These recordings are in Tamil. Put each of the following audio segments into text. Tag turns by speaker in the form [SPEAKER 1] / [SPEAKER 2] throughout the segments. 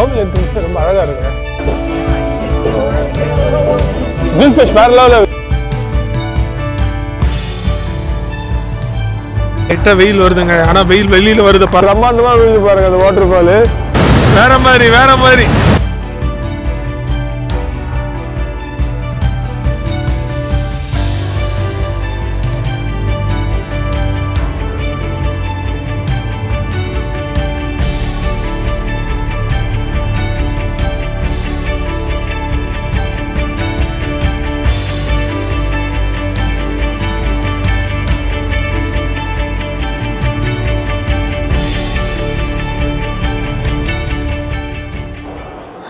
[SPEAKER 1] ஹோட்டல் என்ட்ரன்ஸ் ரொம்ப அழகா இருக்குங்க. கிரில் ஃபிஷ் வேற லெவல்ல. லைட்டா வெயில் வருதுங்க. ஆனா வெயில் வெளியில வருது. பிரம்மாண்டமா விழுந்து பாருங்க அந்த வாட்டர் ஃபால். வேற மாதிரி.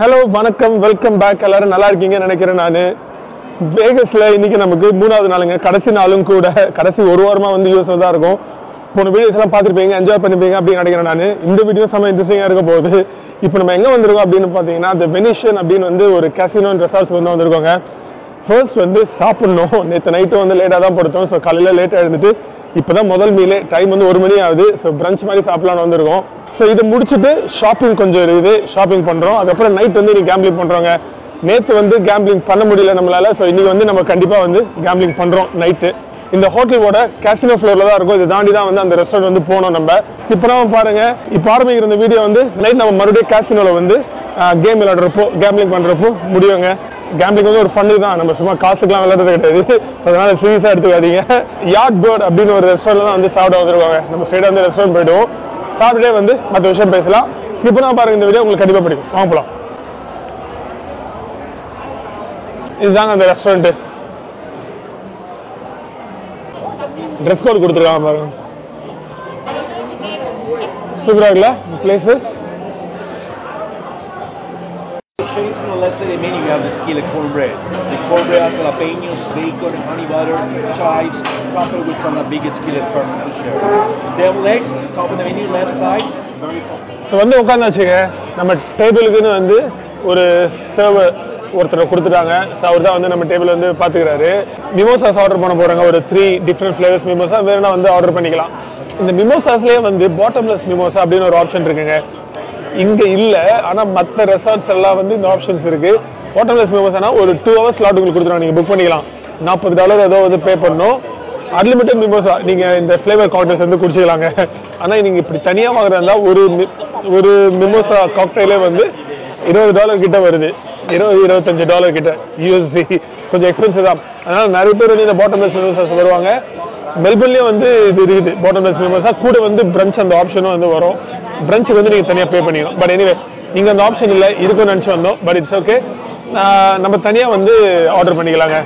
[SPEAKER 1] ஹலோ வணக்கம், வெல்கம் பேக். எல்லாரும் நல்லா இருக்கீங்கன்னு நினைக்கிறேன். நான் வேகஸில் இன்றைக்கி நமக்கு 3வது நாளுங்க. கடைசி நாளும் கூட. கடைசி ஒரு வாரமாக வந்து யூஎஸ்ல தான் இருக்கும். போன வீடியோஸ்லாம் பார்த்துருப்பீங்க, என்ஜாய் பண்ணிப்பீங்க அப்படின்னு நினைக்கிறேன். நான் இந்த வீடியோ செம்ம இன்ட்ரெஸ்டிங்காக இருக்க போகுது. இப்போ நம்ம எங்கே வந்திருக்கோம் அப்படின்னு பார்த்தீங்கன்னா, த வெனிஷியன் அப்படின்னு வந்து ஒரு கேசினோ அண்ட் ரெசார்ட்ஸ் வந்து வந்திருக்கோங்க. ஃபர்ஸ்ட் வந்து சாப்பிட்ணும். நேற்று நைட்டும் வந்து லேட்டாக தான் படுத்தோம். ஸோ காலையில் லேட்டாக எழுந்துட்டு இப்போ தான் முதல் மீலே. டைம் வந்து 1 மணி ஆகுது. ஸோ பிரஞ்ச் மாதிரி சாப்பிட்லான்னு வந்திருக்கோம். ஸோ இதை முடிச்சுட்டு ஷாப்பிங் கொஞ்சம் இருக்குது, ஷாப்பிங் பண்ணுறோம். அதுக்கப்புறம் நைட் வந்து இன்னைக்கு கேம்பிளிங் பண்ணுறோங்க. நேற்று வந்து கேம்பிளிங் பண்ண முடியல நம்மளால. ஸோ இன்றைக்கி வந்து நம்ம கண்டிப்பாக வந்து கேம்பிளிங் பண்ணுறோம் நைட்டு. இந்த ஹோட்டலோட கேசினோ ஃப்ளோரில் தான் இருக்கும். இதை தாண்டி தான் வந்து அந்த ரெஸ்டாரண்ட் வந்து போனோம். நம்ம ஸ்கிப் பண்ணாமல் பாருங்கள். இப்போ ஆரம்பிக்கிற இந்த வீடியோ வந்து நைட் நம்ம மறுபடியும் கேசினோவில் வந்து கேம் விளையாடுறப்போ, கேம்பிளிங் பண்ணுறப்போ முடியுங்க. கேம்பிளிங் வந்து ஒரு ஃபன்னு தான். நம்ம சும்மா காசுக்கெலாம் விளையாடுறது கிடையாது. ஸோ அதனால் சீரியஸாக எடுத்துக்காதீங்க. யார்ட் பேர்ட் அப்படின்னு ஒரு ரெஸ்டாரண்ட் தான் வந்து சாப்பிட வந்துருவாங்க. நம்ம ஸ்ட்ரெயிட்டாக வந்து ரெஸ்டாரண்ட் போய்டுவோம். சாப்பிட்டே வந்து மற்ற விஷயம் பேசலாம். ஸ்கிப் பண்ணாம பாருங்க, இந்த வீடியோ உங்களுக்கு கண்டிப்பாக பிடிக்கும். வாங்க போகலாம். இதுதாங்க அந்த ரெஸ்டாரண்ட்டு. ட்ரெஸ் கோட் கொடுத்துருக்காங்க பாருங்க. சூப்பராக இருக்குல்ல place.
[SPEAKER 2] On the left side of the menu, you have the skillet cornbread. The cornbread has jalapenos, bacon, honey butter, chives, topped with some of the biggest skillet, perfect to share. Deviled eggs, top of the menu, left side, very cool.
[SPEAKER 1] So வந்து உட்காந்தாச்சுங்க. நம்ம டேபிளுக்குன்னு வந்து ஒரு சர்வர் ஒருத்தரை கொடுத்துட்டாங்க. ஸோ அவர் தான் வந்து நம்ம டேபிள் வந்து பார்த்துக்கிறாரு. மிமோசாஸ் ஆர்டர் பண்ண போகிறாங்க. ஒரு 3 டிஃப்ரெண்ட் ஃப்ளேவர்ஸ் மிமோசா வேணும்னா வந்து ஆர்டர் பண்ணிக்கலாம். இந்த மிமோசாஸ்லேயே வந்து பாட்டம்லெஸ் மிமோசா அப்படின்னு ஒரு ஆப்ஷன் இருக்குங்க. இங்கே இல்லை, ஆனால் மற்ற ரெசார்ட்ஸ் எல்லாம் வந்து இந்த ஆப்ஷன்ஸ் இருக்குது. பாட்டம்லெஸ் மிமோசானா ஒரு 2 hours ஸ்லாட் உங்களுக்கு கொடுத்துருவாங்க. நீங்கள் புக் பண்ணிக்கலாம். $40 ஏதோ வந்து பே பண்ணணும். அன்லிமிட்டட் மிமோசா நீங்கள் இந்த ஃப்ளேவர் காக்டெயில்ஸ் வந்து குடிச்சிக்கலாங்க. ஆனால் நீங்கள் இப்படி தனியாக வாங்குறதா இருந்தால் ஒரு மிமோசா காக்டெயிலே வந்து $20 கிட்ட வருது. $20-25 கிட்ட USD. கொஞ்சம் எக்ஸ்பென்சிவ் தான். அதனால் நிறைய பேர் வந்து இந்த பாட்டம்லெஸ் மிமோசாஸ் வருவாங்க. மெல்பர்ன்லேயும் வந்து இது இருக்குது பாட்டம்லெஸ் மிமோசா. கூட வந்து பிரஞ்ச் அந்த ஆப்ஷனும் வந்து வரும். பிரஞ்சுக்கு வந்து நீங்கள் தனியாக பே பண்ணிக்கலாம். பட் எனிவே நீங்கள் அந்த ஆப்ஷன் இல்லை, இதுக்கும் நினச்சி வந்தோம். But it's okay. நம்ம தனியாக வந்து ஆர்டர் பண்ணிக்கலாங்க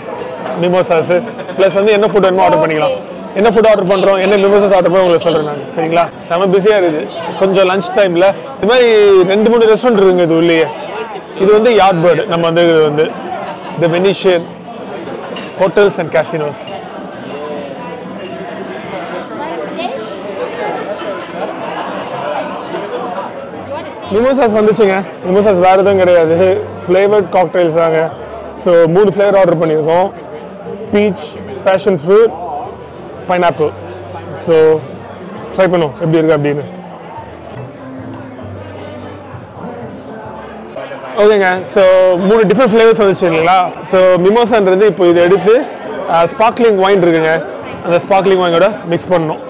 [SPEAKER 1] மிமோசாஸு. ப்ளஸ் வந்து என்ன ஃபுட் வேணுமோ ஆர்டர் பண்ணிக்கலாம். என்ன ஃபுட் ஆர்டர் பண்ணுறோம், என்ன மிமோசாஸ் ஆர்டர் பண்ண உங்களுக்கு சொல்கிறேன் நான். சரிங்களா? செம பிஸியாக இருக்குது கொஞ்சம் லஞ்ச் டைமில். இது மாதிரி 2-3 ரெஸ்டாரண்ட் இருக்குங்க இது உள்ளேயே. இது வந்து யார்ட் பேர்டு. நம்ம வந்து இது வந்து த வெனிஷியன் ஹோட்டல்ஸ் அண்ட் கேசினோஸ். மிமோசாஸ் வந்துச்சுங்க. மிமோசாஸ் வேறு எதுவும் கிடையாது, ஃப்ளேவர்ட் காக்டெயில்ஸ் தாங்க. ஸோ 3 ஃப்ளேவர் ஆர்டர் பண்ணியிருக்கோம். Beach, passion fruit, pineapple. So try பண்ணுவோம் எப்படி இருக்குது அப்படின்னு. ஓகேங்க. ஸோ 3 டிஃப்ரெண்ட் ஃப்ளேவர்ஸ் வந்துச்சு இல்லைங்களா? ஸோ மிமோசான்றது இப்போ இதை எடுத்து ஸ்பார்க்லிங் ஒயின் இருக்குங்க, அந்த ஸ்பார்க்லிங் ஒயினோட மிக்ஸ் பண்ணணும்.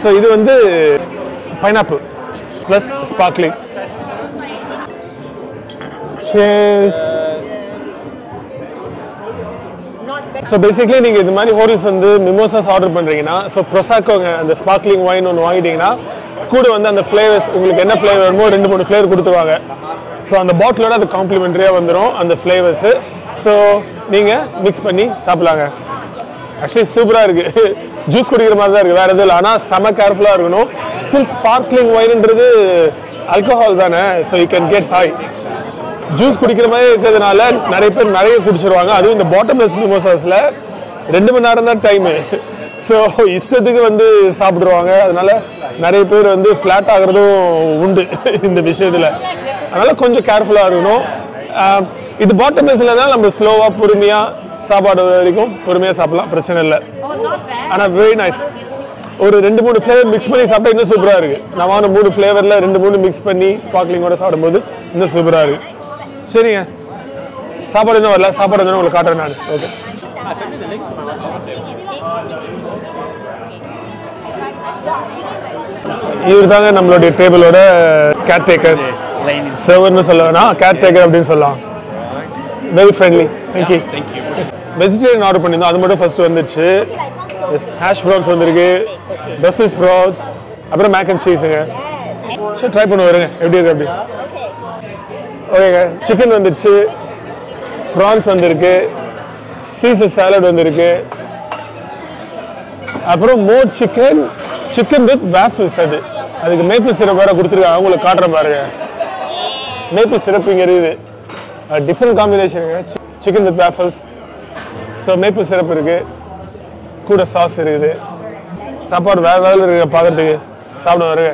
[SPEAKER 1] ஸோ இது வந்து pineapple plus sparkling. So basically நீங்கள் இது மாதிரி ஹோட்டல்ஸ் வந்து மிமோசாஸ் ஆர்டர் பண்ணுறீங்கன்னா, ஸோ ப்ரொசாக்கோங்க அந்த ஸ்பார்க்லிங் ஒயின் ஒன்று வாங்கிட்டீங்கன்னா கூட வந்து அந்த ஃப்ளேவர்ஸ் உங்களுக்கு என்ன ஃப்ளேவர் வேணுமோ 2-3 ஃப்ளேவர் கொடுத்துருவாங்க. ஸோ அந்த பாட்டிலோட அது காம்ப்ளிமெண்ட்ரியாக வந்துடும் அந்த ஃப்ளேவர்ஸு. ஸோ நீங்கள் மிக்ஸ் பண்ணி சாப்பிட்லாங்க. ஆக்சுவலி சூப்பராக இருக்குது. ஜூஸ் குடிக்கிற மாதிரி தான் இருக்குது, வேறு எதுவும் இல்லை. ஆனால் செம கேர்ஃபுல்லாக இருக்கணும். ஸ்டில் ஸ்பார்க்லிங் ஒயின்ன்றது ஆல்கஹால் தானே. So you can get high. Juice குடிக்கிற மாதிரி இருக்கிறதுனால நிறைய பேர் நிறைய குடிச்சிருவாங்க. அதுவும் இந்த பாட்டம்லெஸ் மிமோசாஸில் 2 மணி நேரம் தான் டைமு. ஸோ இஷ்டத்துக்கு வந்து சாப்பிடுவாங்க. அதனால நிறைய பேர் வந்து ஃப்ளாட் ஆகிறதும் உண்டு இந்த விஷயத்தில். அதனால் கொஞ்சம் கேர்ஃபுல்லாக இருக்கணும். இது பாட்டம்லெஸ்ல தான் நம்ம ஸ்லோவாக பொறுமையாக சாப்பாடு வரைக்கும் பொறுமையாக சாப்பிடலாம், பிரச்சனை இல்லை. ஆனால் வெரி நைஸ். ஒரு 2-3 ஃப்ளேவர் மிக்ஸ் பண்ணி சாப்பிட்டா இன்னும் சூப்பராக இருக்குது. நான் வாங்கின 3 ஃப்ளேவரில் 2-3 மிக்ஸ் பண்ணி ஸ்பார்க்லிங்கோட சாப்பிடும்போது இன்னும் சூப்பராக இருக்குது. சரிங்க, சாப்பாடு இன்னும் வரல, சாப்பாடு வந்து உங்களுக்கு காட்டுறேன் நான். ஓகே, இவர் தாங்க நம்மளுடைய டேபிளோட கேர் டேக்கர், சர்வர்னு சொல்லலாம், கேர் டேக்கர் அப்படின்னு சொல்லலாம். Very friendly. Thank you. Vegetarian order பண்ணியிருந்தோம், அது மட்டும் ஃபர்ஸ்ட் வந்துச்சு. ஹேஷ் ப்ரௌன்ஸ் வந்திருக்கு, பிரசல்ஸ் ஸ்ப்ரவுட்ஸ், அப்புறம் மேக் அண்ட் சீஸுங்க. சரி, ட்ரை பண்ண வருங்க எப்படி இருக்கு அப்படி. ஓகேங்க, சிக்கன் வந்துடுச்சு, ப்ரான்ஸ் வந்திருக்கு, சீசர் சாலட் வந்திருக்கு, அப்புறம் more chicken, chicken with waffles. அதுக்கு மேப்பிள் சிரப் வேற கொடுத்துருக்காங்க, அவங்களுக்கு காட்டுற பாருங்க. மேப்பிள் சிரப் இங்கே இருக்குது, டிஃப்ரெண்ட் காம்பினேஷனுங்க. Chicken with waffles, so maple syrup இருக்கு, கூட சாஸ் இருக்குது. சாப்பாடு வேற லெவலில் இருக்கு பார்க்கறதுக்கு. சாப்பிட வருங்க.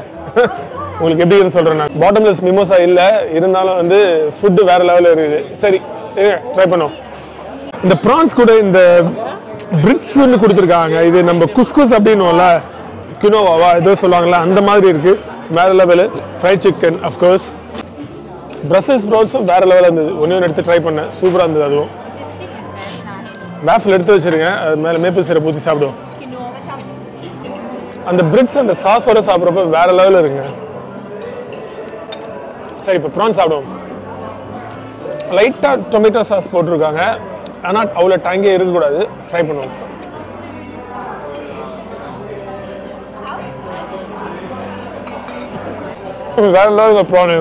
[SPEAKER 1] உங்களுக்கு எப்படி இருக்குன்னு சொல்கிறேன் நான். பாட்டம்லெஸ் மிமோசா இல்லை, இருந்தாலும் வந்து ஃபுட்டு வேற லெவலில் இருக்குது. சரி, ட்ரை பண்ணுவோம். இந்த ப்ரான்ஸ் கூட இந்த பிரிட்ஸ்ன்னு கொடுத்துருக்காங்க. இது நம்ம குஸ்குஸ் அப்படின்னுவோம்ல, கினோவாவா ஏதோ சொல்லுவாங்கல்ல, அந்த மாதிரி இருக்கு. வேற level. Fried chicken of course. Brussels ஸ்ப்ரவுட்ஸும் வேற லெவலில் இருந்தது. ஒன்று எடுத்து ட்ரை பண்ணேன், சூப்பராக இருந்தது. அதுவும் வேஃபில் எடுத்து வச்சிருங்க, அது மேலே மேப்பிள் சிரப் ஊற்றி சாப்பிடுவோம். அந்த பிரிட்ஸ் அந்த சாஸோட சாப்பிட்றப்ப வேற லெவலில் இருக்குங்க. சரி, இப்போ ப்ரான்ஸ் சாப்பிடுவோம். லைட்டாக டொமேட்டோ சாஸ் போட்டிருக்காங்க, ஆனால் அவ்வளோ டேங்கே இருக்கக்கூடாது. ட்ரை பண்ணுவோம். வேற லெவலுங்க ப்ரானு.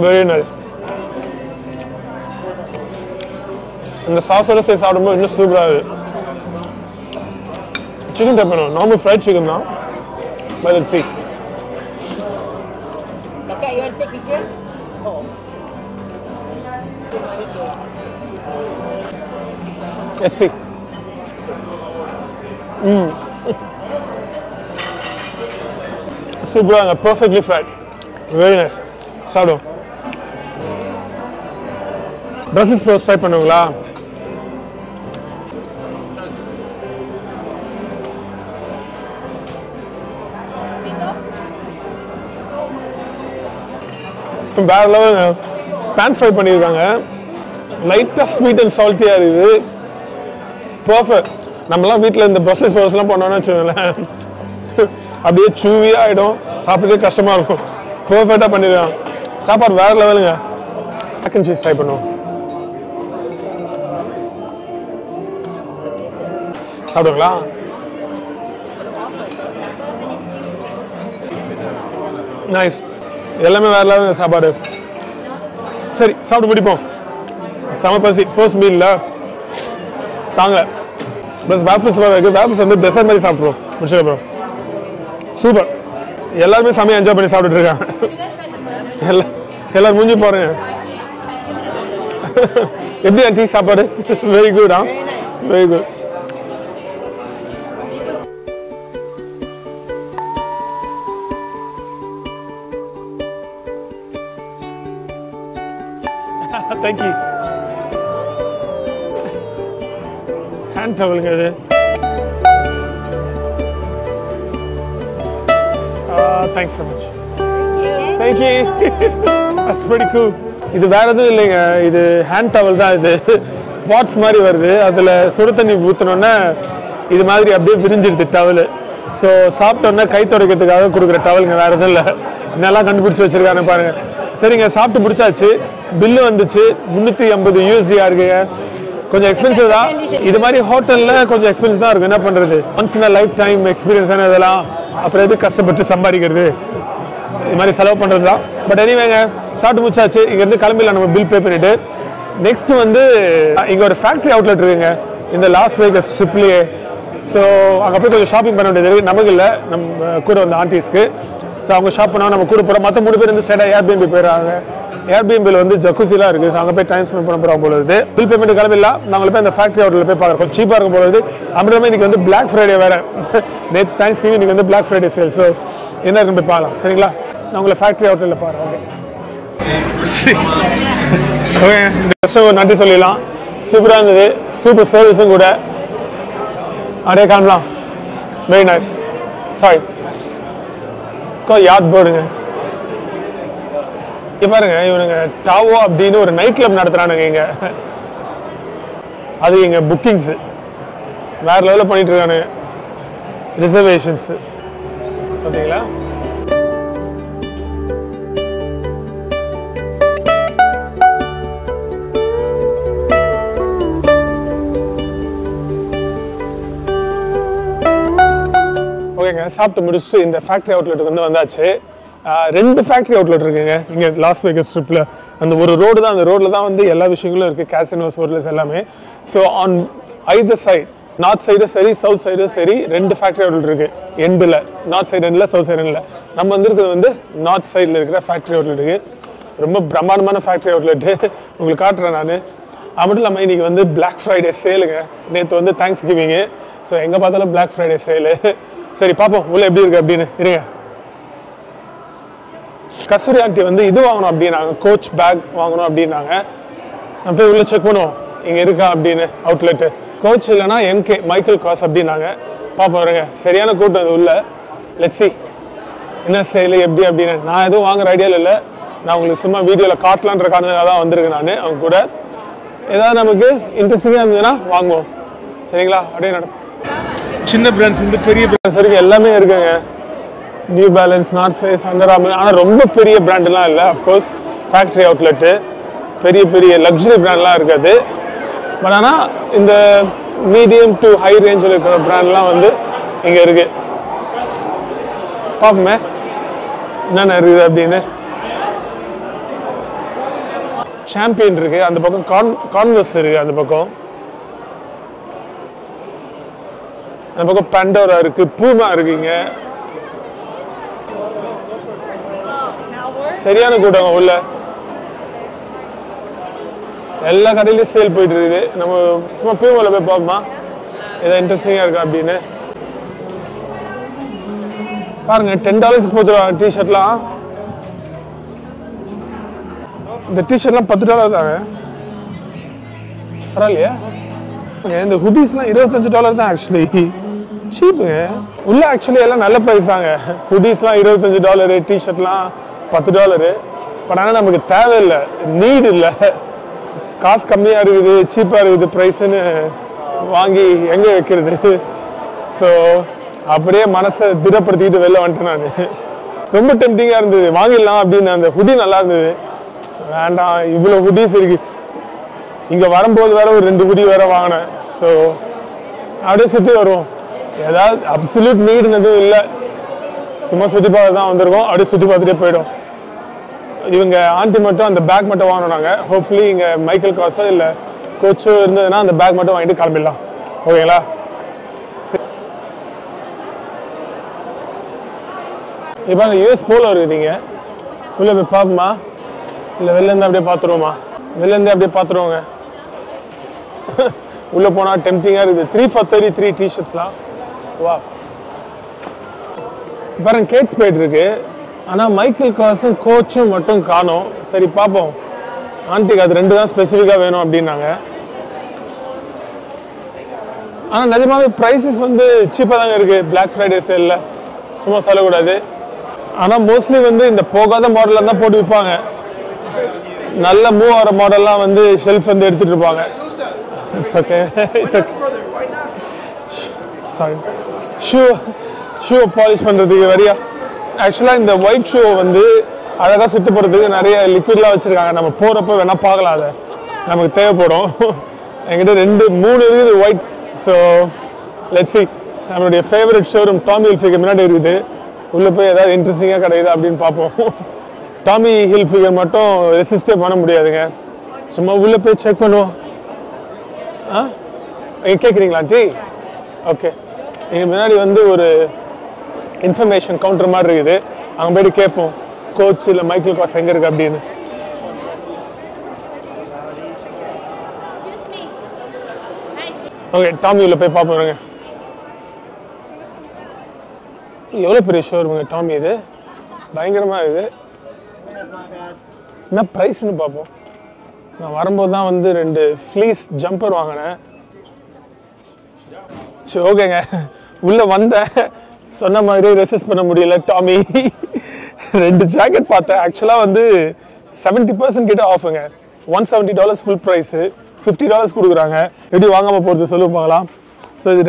[SPEAKER 1] Very nice. இந்த சாஸோட சேர்த்து சாப்பிடும்போது இன்னும் சூப்பராக இருக்குது. சிக்கன் ட்ரை பண்ணுவோம். நார்மல் ஃப்ரைட் சிக்கன் தான். But let's see.
[SPEAKER 3] Okay, you want to take picture? Oh.
[SPEAKER 1] Let's see. Super, perfectly fried. Very nice. சாப்பிடுவோம். பிரசல்ஸ் ஸ்ப்ரவுட்ஸ் ட்ரை பண்ணுங்களா? வேற லெவல். பேன் ஃப்ரை பண்ணியிருக்காங்க. லைட்டாக ஸ்வீட் அண்ட் சால்ட்டியாக இருக்குது. பர்ஃபெக்ட். நம்மளாம் வீட்டில் இந்த பிரசல்ஸ் ஸ்ப்ரவுட்ஸ்லாம் பண்ணோம்னு வச்சுக்கோங்களேன், அப்படியே சூவியாக ஆகிடும், சாப்பிட்றதே கஷ்டமாக இருக்கும். பர்ஃபெக்டாக பண்ணிடுவாங்க. சாப்பாடு வேற லெவலுங்க. மேக் அண்ட் சீஸ் ட்ரை பண்ணுவோம். சாப்பிடுங்களா? நைஸ். எல்லாமே வேற லெவலுங்க சாப்பாடு. சரி, சாப்பிட்டு முடிப்போம். செம பசி. ஃபர்ஸ்ட் மீல்ல தாங்க. பஸ் வேஃபிள்ஸ் இருக்குது. வேஃபிள்ஸ் வந்து டெசர்ட் மாதிரி சாப்பிட்ருவோம் முடிச்சதுக்கப்புறம். சூப்பர். எல்லாருமே செமையாக என்ஜாய் பண்ணி சாப்பிட்டுட்டு இருக்காங்க. எல்லாரும் மூஞ்சி போறேங்க. எப்படி ஆண்டி சாப்பாடு? Very good. Very good. Thank you. Hand டவலுங்க இது. Thanks so much. Thank you. That's pretty cool. இது வேற எதுவும் இல்லைங்க, இது ஹேண்ட் டவல் தான். இது பாட்ஸ் மாதிரி வருது, அதில் சுடு தண்ணி ஊற்றினோன்னே இது மாதிரி அப்படியே விரிஞ்சிருது டவல். ஸோ சாப்பிட்டோன்னே கை துடைக்கிறதுக்காக கொடுக்குற டவலுங்க, வேற எதுவும் இல்லை. என்னெல்லாம் கண்டுபிடிச்சி வச்சிருக்காங்க பாருங்க. சரிங்க, சாப்பிட்டு முடிச்சாச்சு. பில்லு வந்துச்சு. 350 USD இருக்குங்க. கொஞ்சம் எக்ஸ்பென்சிவ் தான். இது மாதிரி ஹோட்டலில் கொஞ்சம் எக்ஸ்பென்சிவ் தான் இருக்கும். என்ன பண்ணுறது, once in life time experience தானே இதெல்லாம். அப்புறம் எது கஷ்டப்பட்டு சம்பாதிக்கிறது, இது மாதிரி செலவு பண்ணுறது தான். பட் எனிவேங்க, சாப்பிட்டு முடிச்சாச்சு. இங்கேருந்து கிளம்பிடலாம் நம்ம பில் பே பண்ணிவிட்டு. நெக்ஸ்ட் வந்து இங்கே ஒரு ஃபேக்ட்ரி அவுட்லெட் இருக்குங்க, இந்த லாஸ் வேகஸ் ஸ்ட்ரிப்லேயே. ஸோ அங்கே போய் கொஞ்சம் ஷாப்பிங் பண்ண வேண்டியது இருக்குது. நமக்கு இல்லை, நம்ம கூட வந்த ஆண்டிஸ்க்கு. ஸோ அவங்க ஷாப் பண்ணால் நம்ம கூட போகிறோம். மற்ற 3 பேர் வந்து ஸ்ட்ரைட்டாக ஏர்பிஎன்பி போயிடுறாங்க. ஏர்பிஎன்பியில் வந்து ஜக்குசிலாம் இருக்குது. ஸோ அங்கே போய் டைம் ஸ்பெண்ட் பண்ண போகிறோம் போல இருக்குது. பில் பேமெண்ட் கிளம்பிடலாம். நாங்கள் போய் அந்த ஃபேக்ட்ரி அவுட்லெட் போய் பார்க்குறோம். கொஞ்சம் சீப்பாக இருக்கும் போல இருக்குது. அப்புறமே இன்றைக்கி வந்து பிளாக் ஃப்ரைடே வேறு. நேற்று தேங்க்ஸ் கிவிங், இன்றைக்கி வந்து பிளாக் ஃப்ரைடே சேல். ஸோ என்ன இருக்குன்னு போய் பார்க்கலாம். சரிங்களா? நான் உங்களை ஃபேக்ட்ரி அவுட்லெட்டில் பார்க்குறேன். ஓகே, இந்த கஷ்டம் நன்றி சொல்லிடலாம். சூப்பராக இருந்தது. சூப்பர் சர்வீஸும் கூட. அப்படியே காணலாம். Very nice. சாரி, யார்ட் போர்டுங்க. இங்க பாருங்க, இவனுங்க டாவோ அப்படின்னு ஒரு நைட் கிளப் நடத்துறானுங்க இங்க. அது இங்க புக்கிங்ஸ் வேற லெவலில் பண்ணிட்டு இருக்கானுங்க. ரிசர்வேஷன்ஸ் பார்த்தீங்களா? ஓகேங்க, சாப்பிட்டு முடிச்சுட்டு இந்த ஃபேக்ட்ரி அவுட்லெட்டுக்கு வந்து வந்தாச்சு. 2 ஃபேக்ட்ரி அவுட்லெட் இருக்குங்க இங்கே லாஸ் வேகஸ் ஸ்ட்ரிப்பில். அந்த ஒரு ரோடு தான், அந்த ரோடில் தான் வந்து எல்லா விஷயங்களும் இருக்குது, கேசினோஸ் ஹோட்டல்ஸ் எல்லாமே. So on either side, north சைடும் சரி சவுத் சைடும் சரி 2 ஃபேக்ட்ரி அவுட்லெட் இருக்குது. எண்டில் நார்த் சைடு எண்டில் சவுத் சைடு எண்டில். நம்ம வந்துருக்கிறது வந்து நார்த் சைடில் இருக்கிற ஃபேக்ட்ரி அவுட்லெட்டுக்கு. ரொம்ப பிரம்மாண்டமான ஃபேக்ட்ரி அவுட்லெட்டு உங்களுக்கு காட்டுறேன் நான். அது மட்டும் இல்லாமல் இன்றைக்கி வந்து பிளாக் ஃப்ரைடே சேலுங்க. நேற்று வந்து தேங்க்ஸ் கிவிங்கு. ஸோ எங்கே பார்த்தாலும் பிளாக் ஃப்ரைடே சேலு. சரி பார்ப்போம் உள்ள எப்படி இருக்குது அப்படின்னு. இருங்க. கஸ்தூரி ஆண்டி வந்து இது வாங்கணும் அப்படின்னாங்க, கோச் பேக் வாங்கணும் அப்படின்னாங்க. நான் போய் உள்ளே செக் பண்ணுவோம் இங்கே இருக்கா அப்படின்னு. அவுட்லெட்டு கோச் இல்லைனா எம்கே மைக்கேல் காஸ் அப்படின்னாங்க. பார்ப்போம் இருங்க. சரியான கூட்டம் அது உள்ள. லெட்ஸ் சி என்ன சேலு எப்படி அப்படின்னு. நான் எதுவும் வாங்குற ஐடியாவில் இல்லை, நான் உங்களுக்கு சும்மா வீடியோவில் காட்டலான்ற காரணத்துக்காக தான் வந்திருக்கேன் நான். அவங்க கூட ஏதாவது நமக்கு இன்ட்ரெஸ்டிங்காக இருந்ததுன்னா வாங்குவோம். சரிங்களா? அப்படியே நடக்கும். சின்ன பிராண்ட்ஸ் வந்து பெரிய பிராண்ட்ஸ் வரைக்கும் எல்லாமே இருக்குங்க. New Balance, North Face, Under Armour. ஆனால் ரொம்ப பெரிய பிராண்டெலாம் இல்லை. அஃப்கோர்ஸ் ஃபேக்ட்ரி அவுட்லெட்டு பெரிய பெரிய லக்ஸுரி பிராண்ட்லாம் இருக்காது. பட் ஆனால் இந்த மீடியம் டு ஹை ரேஞ்சில் இருக்கிற பிராண்ட்லாம் வந்து இங்கே இருக்குது. பார்ப்போமே என்னென்ன இருக்குது அப்படின்னு. சாம்பியன் இருக்குது அந்த பக்கம், கான்வர்ஸ் இருக்குது அந்த பக்கம். அந்த பக்கம் பண்டோரா இருக்கு, பூமா இருக்குங்க. சரியான கூட்டம் உள்ள. எல்லா கடையிலையும் சேல் போயிட்டு இருக்குது. நம்ம சும்மா பூமாவில் போய் பார்ப்போமா ஏதாவது இன்ட்ரெஸ்டிங்காக இருக்கா அப்படின்னு. பாருங்க, $10 போதும் டிஷர்ட்லாம். இந்த டிஷர்ட்லாம் $10 தாங்க. பரவாயில்லையா? இந்த ஹுடிஸ்லாம் $25 தான். ஆக்சுவலி சீப்புங்க. உள்ள ஆக்சுவலி எல்லாம் நல்ல ப்ரைஸ் தாங்க. ஹுடிஸ்லாம் $25, டிஷர்ட்லாம் $10. பட் ஆனால் நமக்கு தேவையில்லை, நீட் இல்லை. காசு கம்மியாக இருக்குது, சீப்பாக இருக்குது ப்ரைஸுன்னு வாங்கி எங்கே வைக்கிறது? ஸோ அப்படியே மனசை திடப்படுத்திக்கிட்டு வெளில வந்துட்டேன் நான். ரொம்ப டெம்டிங்காக இருந்தது, வாங்கிடலாம் அப்படின்னு. அந்த ஹுடி நல்லா இருந்தது. வேண்டாம், இவ்வளோ ஹுடிஸ் இருக்கு. இங்கே வரும்போது வேற ஒரு 2 ஹுடி வேற வாங்கினேன். ஸோ அப்படியே சுற்றி வருவோம். ஏதாவது அப்சல்யூட் நீடுன்னு எதுவும் இல்லை, சும்மா சுற்றி பார்த்து தான் வந்திருக்கோம். அப்படியே சுற்றி பார்த்துட்டே போயிடும். இவங்க ஆண்டி மட்டும் அந்த பேக் மட்டும் வாங்கினாங்க. ஹோப்ஃபுல்லி இங்கே மைக்கேல் காசோ இல்லை கோச்சோ இருந்ததுன்னா அந்த பேக் மட்டும் வாங்கிட்டு கிளம்பிடலாம். ஓகேங்களா? இப்போ அந்த யூஎஸ் போல இருக்குதுங்க. உள்ளே போய் பார்ப்போமா இல்லை வெளிலேருந்து அப்படியே பார்த்துருவோமா? வெளிலேருந்து அப்படியே பார்த்துருவோங்க. உள்ளே போனால் டெம்டிங்காக இருக்குது. 3 for $33 டிஷர்ட்ஸ்லாம். வா பாருங்க, கேட்ஸ் போயிட்டு இருக்கு. ஆனால் மைக்கேல் காசும் கோச்சும் மட்டும் காணோம். சரி பார்ப்போம். ஆண்டிக்கு அது 2 தான் ஸ்பெசிஃபிக்காக வேணும் அப்படின்னாங்க. ஆனால் நிஜமாவே ப்ரைஸஸ் வந்து சீப்பாக தாங்க இருக்குது பிளாக் ஃப்ரைடே சேலில். சும்மா சொல்லக்கூடாது. ஆனால் மோஸ்ட்லி வந்து இந்த போகாத மாடலில் தான் போட்டு விற்பாங்க. நல்ல மூவ் ஆகிற மாடல்லாம் வந்து ஷெல்ஃப் வந்து எடுத்துகிட்டு இருப்பாங்க. It's okay, it's okay. Sorry, shoe polish பண்ணுறதுக்கு வரியா. ஆக்சுவலாக இந்த ஒயிட் ஷூ வந்து அழகாக சுற்றி போகிறதுக்கு நிறைய லிக்விட்லாம் வச்சுருக்காங்க. நம்ம போகிறப்ப வேணால் பார்க்கலாம், அதை நமக்கு தேவைப்படும். என்கிட்ட 2-3 இருக்குது ஒயிட். So let's see. நம்மளுடைய ஃபேவரட் ஷோரூம் டாமி ஹில்ஃபிகர் முன்னாடி இருக்குது. உள்ளே போய் ஏதாவது இன்ட்ரெஸ்டிங்காக கிடைக்குது அப்படின்னு பார்ப்போம். டாமி ஹில்ஃபிகர் மட்டும் ரெசிஸ்டே பண்ண முடியாதுங்க. சும்மா உள்ளே போய் செக் பண்ணுவோம். கேட்குறீங்களா ஆண்டி? ஓகே. எங்கள் முன்னாடி வந்து ஒரு இன்ஃபர்மேஷன் கவுண்டர் மாதிரி இருக்குது. அங்கே போய்ட்டு கேட்போம் கோச் இல்லை மைக்கேல் காஸ் எங்கே இருக்குது அப்படின்னு. ஓகே, டாமியில் போய் பார்ப்போங்க. எவ்வளோ பெரிய ஷோரூமுங்க டாமி, இது பயங்கரமாக இருக்குது. என்ன ப்ரைஸ்ன்னு பார்ப்போம். நான் வரும்போது தான் வந்து 2 ஃப்ளீஸ் ஜம்பர் வாங்கினேன். சரி ஓகேங்க, உள்ள வந்தேன், சொன்ன மாதிரி ரெசிஸ்ட் பண்ண முடியல. டாமி 2 ஜாக்கெட் பார்த்தேன். ஆக்சுவலாக வந்து 70% கிட்ட ஆஃபுங்க. $170 ஃபுல் ப்ரைஸு, $50 கொடுக்குறாங்க. எப்படி வாங்காமல் போகிறது சொல்லுவாங்களா? ஸோ இது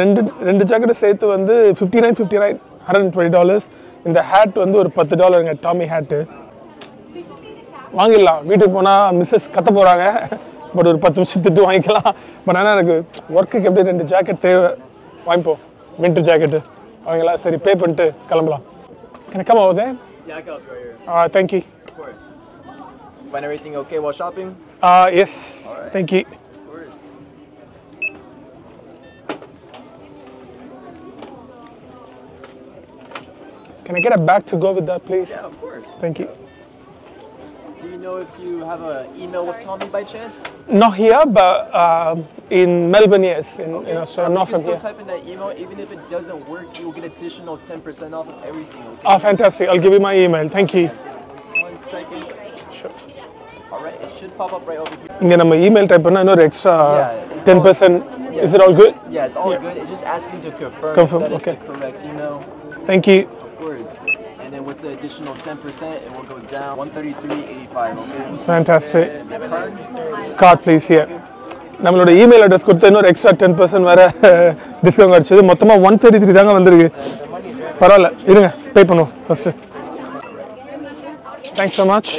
[SPEAKER 1] ரெண்டு ஜாக்கெட்டு சேர்த்து வந்து $59 $120. இந்த ஹேட் வந்து ஒரு $10ங்க, டாமி ஹேட்டு. வாங்கிடலாம். வீட்டுக்கு போனால் மிஸ்ஸஸ் கத்த போகிறாங்க, பட் ஒரு 10 நிமிஷம் திட்டு வாங்கிக்கலாம். பட் ஆனால் எனக்கு ஒர்க்குக்கு எப்படி 2 ஜாக்கெட் தேவை, வாங்கிப்போம். வின்டர் ஜாக்கெட்டு வாங்கிங்களா? சரி, பே பண்ணிட்டு கிளம்பலாம். Can I come over there?
[SPEAKER 4] Yeah, I can help you right here.
[SPEAKER 1] Thank you.
[SPEAKER 4] Of course. Find everything okay while shopping?
[SPEAKER 1] Yes,
[SPEAKER 4] Alright.
[SPEAKER 1] thank you.
[SPEAKER 4] Of course.
[SPEAKER 1] Can I get a bag to go with that, please?
[SPEAKER 4] Yeah, of course.
[SPEAKER 1] Thank you.
[SPEAKER 4] Do you know if you have an email with Tommy by chance?
[SPEAKER 1] Not here, but in Melbourne, yes. In Australia, not
[SPEAKER 4] You
[SPEAKER 1] from
[SPEAKER 4] can still
[SPEAKER 1] here.
[SPEAKER 4] type in that email. Even if it doesn't work, you'll get additional 10% off of everything, okay?
[SPEAKER 1] Oh, fantastic. I'll give you my email. Thank you.
[SPEAKER 4] 1 second.
[SPEAKER 1] Sure.
[SPEAKER 4] Alright, it should pop up right over here.
[SPEAKER 1] இங்கே நம்ம இமெயில் டைப் பண்ணால் இன்னொரு extra
[SPEAKER 4] Yeah,
[SPEAKER 1] 10%.
[SPEAKER 4] Yes.
[SPEAKER 1] Is it all good?
[SPEAKER 4] Yeah, it's all good. It's just asking to confirm,
[SPEAKER 1] Confirm,
[SPEAKER 4] that it's
[SPEAKER 1] okay.
[SPEAKER 4] the correct email.
[SPEAKER 1] Thank you.
[SPEAKER 4] Of course. And then with the additional 10%, it will go down 133.85, okay?
[SPEAKER 1] Fantastic.
[SPEAKER 4] Card?
[SPEAKER 1] Card, please, here. நம்மளோட இமெயில் அட்ரஸ் கொடுத்து இன்னொரு எக்ஸ்ட்ரா 10% வேறு டிஸ்கவுண்ட் கிடச்சிது. மொத்தமாக 133 தாங்க வந்திருக்கு. பரவாயில்ல, இருங்க, பே பண்ணுவோம் first. Thanks so much.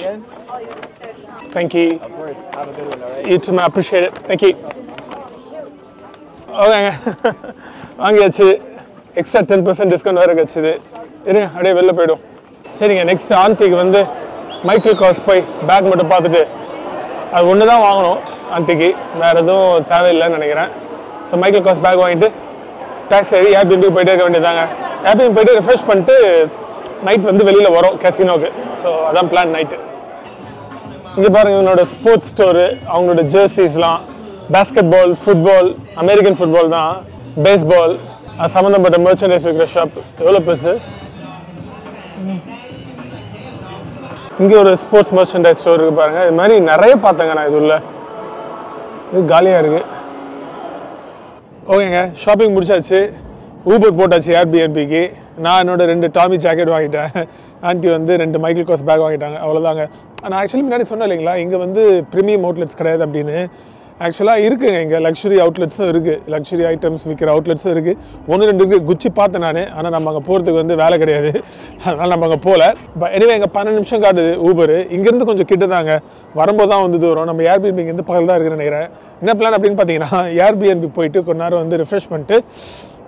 [SPEAKER 1] Thank you.
[SPEAKER 4] Of course. Have a good one, alright?
[SPEAKER 1] You too, man. Appreciate it. Thank you. ஓகேங்க, வாங்கியாச்சு. எக்ஸ்ட்ரா 10% டிஸ்கவுண்ட் வேறு கிடச்சிது. இருங்க, அப்படியே வெளில போய்டும். சரிங்க, நெக்ஸ்ட் ஆன்ட்டிக்கு வந்து மைக்கேல் காஸ் போய் பேக் மட்டும் பார்த்துட்டு, அது ஒன்று தான் வாங்கணும் ஆன்ட்டிக்கு, வேறு எதுவும் தேவையில்லைன்னு நினைக்கிறேன். ஸோ மைக்கேல் காஸ் பேக் வாங்கிட்டு டாக்ஸி ஏறி ஏர்பிஎன்பி போயிட்டே இருக்க வேண்டியதாங்க. ஏர்பிஎன்பி போயிட்டு ரிஃப்ரெஷ் பண்ணிட்டு நைட் வந்து வெளியில் வரோம் கேசினோக்கு. ஸோ அதான் பிளான் நைட்டு. இங்கே பாருங்கள், இவனோட ஸ்போர்ட்ஸ் ஸ்டோரு, அவங்களோட ஜெர்சிஸ்லாம், basketball, football, American football தான், பேஸ்பால், அது சம்மந்தப்பட்ட மெர்ச்சன்டைஸ் விற்கிற ஷாப். எவ்வளோ பெருசு. இங்கே ஒரு ஸ்போர்ட்ஸ் மெர்ச்சன்டைஸ் ஸ்டோர் இருக்குது பாருங்கள். இது மாதிரி நிறைய பார்த்தேங்க நான். இது உள்ள இது காலியாக இருக்குது. ஓகேங்க, ஷாப்பிங் முடிச்சாச்சு. ஊபர் போட்டாச்சு ஏர்பிஎன்பிக்கு. நான் என்னோட 2 டாமி ஜாக்கெட் வாங்கிட்டேன். ஆன்ட்டி வந்து 2 மைக்கேல் காஸ் பேக் வாங்கிட்டாங்க. அவ்வளோதாங்க. நான் ஆக்சுவலி முன்னாடி சொன்னேன் இல்லைங்களா, இங்கே வந்து ப்ரீமியம் அவுட்லெட்ஸ் கிடையாது அப்படின்னு. ஆக்சுவலாக இருக்குங்க, இங்கே லக்ஸுரி அவுட்லெட்ஸும் இருக்குது, லக்ஸுரி ஐட்டம்ஸ் விற்கிற அவுட்லெட்ஸும் இருக்குது. 1-2 இருக்குது. குச்சி பார்த்தேன் நான், ஆனால் நம்ம அங்கே போகிறதுக்கு வந்து வேலை கிடையாது, அதனால் நம்ம அங்கே போகல. பட் எனிவே எங்கள் 12 நிமிஷம் காட்டுது ஊபரு. இங்கேருந்து கொஞ்சம் கிட்ட தாங்க, வரும்போது தான் வந்து தூரம். நம்ம ஏர்பிஎன்பி இங்கேருந்து பக்கத்தில் தான் இருக்குன்னு நினைக்கிறேன். என்ன பிளான் அப்படின்னு பார்த்தீங்கன்னா, ஏர்பிஎன்பி போயிட்டு கொஞ்ச நேரம் வந்து ரிஃப்ரெஷ் பண்ணிட்டு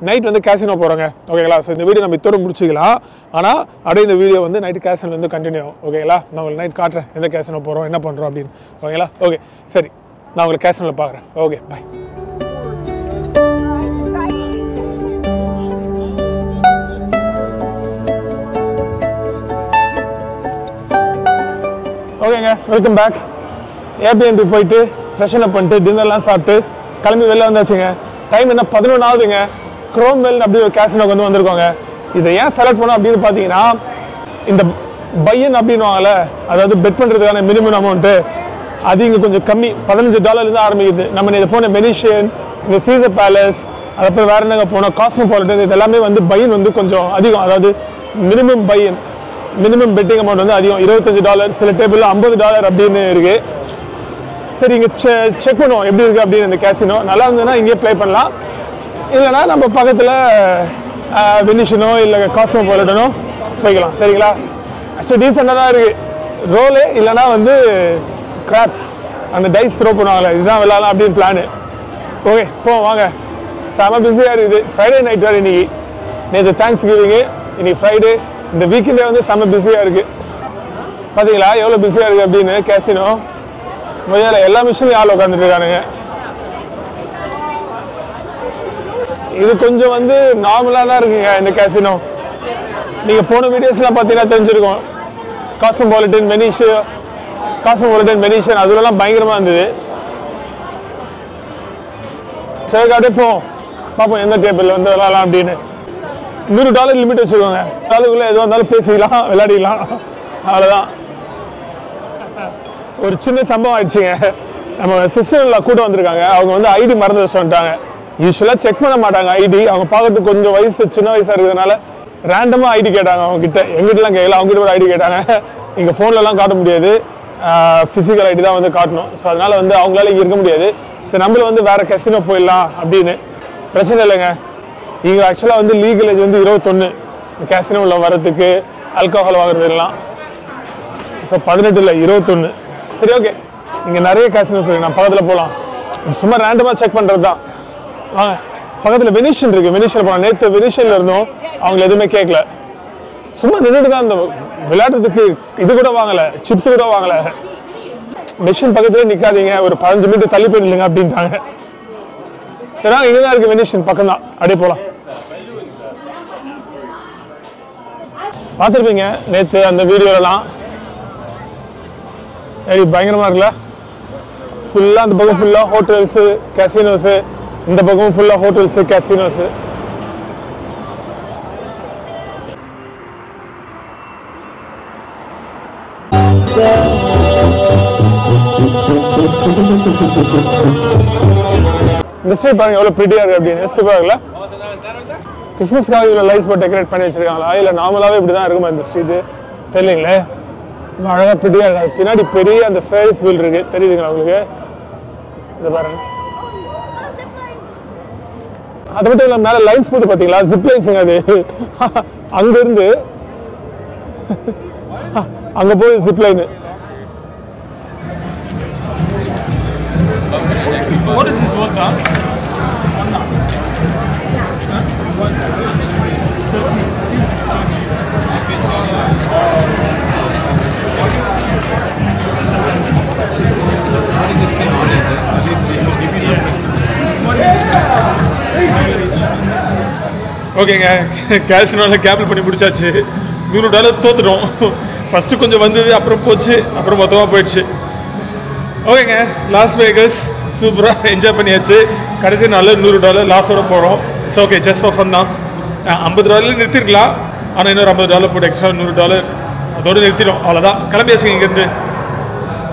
[SPEAKER 1] நைட் வந்து கேசினோ போகிறோங்க. ஓகேங்களா? ஸோ இந்த வீடியோ நம்ம இதோட முடிச்சிக்கலாம். ஆனால் அப்படியே இந்த வீடியோ வந்து நைட்டு கேசினோ வந்து கண்டினியூ ஆகும். ஓகேங்களா? நான் உங்களுக்கு நைட் காட்டுறேன் எந்த கேசினோ போகிறோம், என்ன பண்ணுறோம் அப்படின்னு. ஓகேங்களா? ஓகே, சரி, நான் உங்களுக்கு கேசினோவில் பார்க்குறேன். ஓகே, பாய். ஓகேங்க, வெல்கம் பேக். ஏர்பிஎன்பி போயிட்டு ஃப்ரெஷன் அப் பண்ணிட்டு டின்னர்லாம் சாப்பிட்டு கிளம்பி வெளில வந்தாச்சுங்க. டைம் என்ன 11 ஆகுதுங்க. குரோம்வெல் அப்படி ஒரு கேசினோக்கு வந்து வந்திருக்கோங்க. இதை ஏன் செலக்ட் பண்ணோம் அப்படின்னு பார்த்தீங்கன்னா, இந்த பையன் அப்படின்னுவாங்கல்ல, அதாவது பெட் பண்ணுறதுக்கான மினிமம் அமௌண்ட்டு அது இங்கே கொஞ்சம் கம்மி, $15 ஆரம்பிக்குது. நம்ம இதை போன வெனிஷியன், இந்த சீசர் பேலஸ், அதுக்கப்புறம் வேறு என்னங்க போனோம், காஸ்மோபாலிட்டன், இது எல்லாமே வந்து பையன் வந்து கொஞ்சம் அதிகம். அதாவது மினிமம் பையன், மினிமம் பெட்டிங் அமௌண்ட் வந்து அதிகம், $25, சில டேபிளில் $50 அப்படின்னு இருக்குது. சரி, இங்கே செக் பண்ணுவோம் எப்படி இருக்குது அப்படின்னு. இந்த கேசினோ நல்லா இருந்ததுன்னா இங்கேயே ப்ளே பண்ணலாம், இல்லைனா நம்ம பக்கத்தில் வெனிஷனோ இல்லை காஸ்மோபாலிட்டனோ போய்க்கலாம். சரிங்களா? ஆக்சுவலி டீசெண்டாக தான் இருக்குது. ரோலு இல்லைனா வந்து கிராப்ஸ், அந்த டைஸ் த்ரோ பண்ணுவாங்களே, இதுதான் விளாட்லாம் அப்படின்னு பிளானு. ஓகே, போவோம் வாங்க. செம பிஸியாக இருக்குது. ஃப்ரைடே நைட் வேறு இன்றைக்கி. நேற்று தேங்க்ஸ் கிவிங்கு, இன்றைக்கி ஃப்ரைடே. இந்த வீக்கெண்டே வந்து செம பிஸியாக இருக்குது. பார்த்தீங்களா எவ்வளோ பிஸியாக இருக்குது அப்படின்னு. கேசினோ முதல்ல எல்லா மிஷின்லையும் ஆள் உட்காந்துட்டு இருக்கானுங்க. இது கொஞ்சம் வந்து நார்மலாக தான் இருக்குங்க இந்த கேசினோ. நீங்கள் போன வீடியோஸ்லாம் பார்த்தீங்கன்னா தெரிஞ்சிருக்கும். காஸ்மோபாலிட்டன், வெனிஷியன் அதுலலாம் பயங்கரமாக இருந்தது. சரி, அப்படியே போவோம், பார்ப்போம் எந்த டேபிளில் வந்து விளாட்லாம் அப்படின்னு. $100 லிமிட் வச்சுக்கோங்க. அதுக்குள்ளே எதுவாக இருந்தாலும் பேசிக்கலாம், விளையாடிக்கலாம், அவ்வளோதான். ஒரு சின்ன சம்பவம் ஆயிடுச்சுங்க. நம்ம சிஸ்டர்ல கூட்டம் வந்திருக்காங்க. அவங்க வந்து ஐடி மறந்து வச்சு வந்துட்டாங்க. யூஸ்வலாக செக் பண்ண மாட்டாங்க ஐடி. அவங்க பார்க்கறதுக்கு கொஞ்சம் வயசு சின்ன வயசாக இருக்கிறதுனால ரேண்டமாக ஐடி கேட்டாங்க அவங்க கிட்ட. எங்கிட்டலாம் கேட்கல, அவங்க கிட்ட ஒரு ஐடி கேட்டாங்க. இங்கே ஃபோன்லலாம் காட்ட முடியாது, ஃபிசிக்கல் ஐடி தான் வந்து காட்டணும். ஸோ அதனால வந்து அவங்களால இங்கே இருக்க முடியாது. சரி நம்மள வந்து வேற கசினோ போயிடலாம் அப்படின்னு. பிரச்சனை இல்லைங்க, இங்கே ஆக்சுவலாக வந்து லீகல் ஏஜ் வந்து 21 கேசினோவில் வரதுக்கு, ஆல்கஹால் வாங்குறதுலாம். ஸோ 18 இல்லை 21. சரி ஓகே, இங்கே நிறைய கேசினோஸ் இருக்கு, நான் பக்கத்தில் போகலாம். சும்மா ரேண்டமாக செக் பண்ணுறது தான். வாங்க, பக்கத்தில் வெனிஷன் இருக்கு, வெனிஷன் போகலாம். நேற்று வெனிஷனில் இருந்தோம், அவங்களை எதுவுமே கேட்கல. சும்மா நின்றுட்டு தான் இந்த விளையாடுறதுக்கு இது கூட வாங்கலை, சிப்ஸ் கூட வாங்கலை. மெஷின் பக்கத்தில் நிற்காதீங்க, ஒரு 15 மீட்டர் தள்ளி போயிடுங்க அப்படின்ட்டாங்க. சரி இங்கே தான் இருக்கு வெனிஷன், பக்கம் தான், அப்படியே போகலாம். பார்த்துருப்பீங்க நேற்று அந்த வீடியோலாம், எப்படி பயங்கரமாக இருக்குல்ல. ஃபுல்லாக அந்த பக்கம் ஃபுல்லாக ஹோட்டல்ஸு கேசினோஸு, இந்த பக்கம் ஃபுல்லாக ஹோட்டல்ஸு கேசினோஸு. இந்த ஸ்ட்ரீட் பாருங்க எவ்வளோ ப்ரிட்டியாக இருக்குது அப்படின்னு. சூப்பராக இருக்குல்ல. கிறிஸ்மஸ்க்காக இவ்வளோ லைட்ஸ் போட்டு டெக்கரேட் பண்ணி வச்சிருக்காங்களா, இல்லை நார்மலாகவே இப்படி தான் இருக்குமா இந்த ஸ்ட்ரீட்டு தெரியலீங்களே. அழகாக ப்ரிட்டியாக இருக்காது. பின்னாடி பெரிய அந்த ஃபேரிஸ் வீல் இருக்குது, தெரியுதுங்களா உங்களுக்கு? இதை பாருங்க. அது மட்டும் இல்லாமல் மேலே லைன்ஸ் போட்டு பார்த்தீங்களா, ஜிப் லைன்ஸுங்க. அது அங்கேருந்து அங்கே போய் zip line. What is this worth? ஓகேங்க, கேசினோவில் கேபிள் பண்ணி முடிச்சாச்சு. $100 தோத்துட்டோம். ஃபஸ்ட்டு கொஞ்சம் வந்தது, அப்புறம் போச்சு, அப்புறம் மொத்தமாக போயிடுச்சு. ஓகேங்க, லாஸ் வேகஸ் சூப்பராக என்ஜாய் பண்ணியாச்சு. கடைசி நாள் $100 லாஸோட போகிறோம். It's okay, just for fun தான். $50 நிறுத்திருக்கலாம், ஆனால் இன்னொரு $50 போட்டு எக்ஸ்ட்ரா $100 அதோடு நிறுத்திடும். அவ்வளோதான், கிளம்பியாச்சுங்க இங்கேருந்து.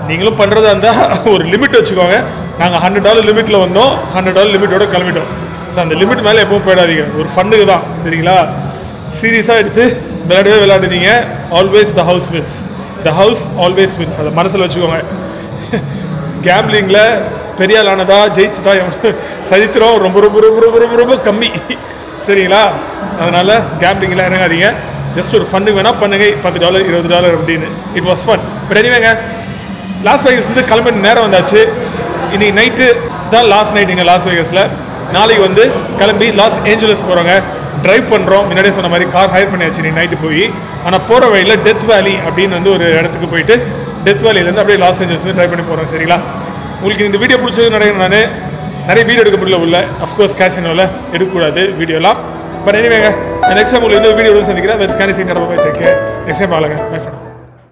[SPEAKER 1] நீங்களும் பண்ணுறதா இருந்தால் ஒரு லிமிட் வச்சுக்கோங்க. நாங்கள் $100 லிமிட்டில் வந்தோம், $100 லிமிட்டோட கிளம்பிட்டோம். ஸோ அந்த லிமிட் மேலே எப்பவும் போயிடாதீங்க, ஒரு ஃபண்டுக்கு தான், சரிங்களா? சீரியஸாக எடுத்து விளையாடுனீங்க, always the house wins. The house always wins, அதை மனசில் வச்சுக்கோங்க. கேம்லிங்கில் பெரிய ஆளானதா ஜெயிச்சுதா சரித்திரம் ரொம்ப ரொம்ப ரொம்ப ரொம்ப ரொம்ப ரொம்ப கம்மி, சரிங்களா? அதனால் கேம்லிங்கில் இறங்காதீங்க. ஜஸ்ட் ஒரு ஃபண்டுக்கு வேணால் பண்ணுங்க, $10 $20 அப்படின்னு. It was fun. பட் எனிவேங்க, லாஸ் வேகஸ் வந்து கிளம்பி நேரம் வந்தாச்சு. இன்னைக்கு நைட்டு தான் லாஸ்ட் நைட் இங்கே லாஸ் வேகஸில். நாளைக்கு வந்து கிளம்பி லாஸ் ஏஞ்சலஸ் போகிறோங்க. ட்ரைவ் பண்ணுறோம், முன்னாடியே சொன்ன மாதிரி கார் ஹையர் பண்ணியாச்சு நீ நைட்டு போய். ஆனால் போகிற வழியில் டெத் வேலி அப்படின்னு வந்து ஒரு இடத்துக்கு போயிட்டு டெத் வேலியிலேருந்து அப்படியே லாஸ் ஏஞ்சல்ஸ் ட்ரைவ் பண்ணி போகிறோம், சரிங்களா? உங்களுக்கு இந்த வீடியோ பிடிச்சது நான் நிறைய வீடியோ எடுக்க முடியல உள்ள, அஃப்கோர்ஸ் கேசினோவில் எடுக்கக்கூடாது வீடியோலாம். பட் எனிவேங்க, நெக்ஸ்ட் டைம் உங்களுக்கு இந்த வீடியோ சந்திக்கிறேன். நெக்ஸ்ட் டைம் பார்க்கலாங்க. By friend.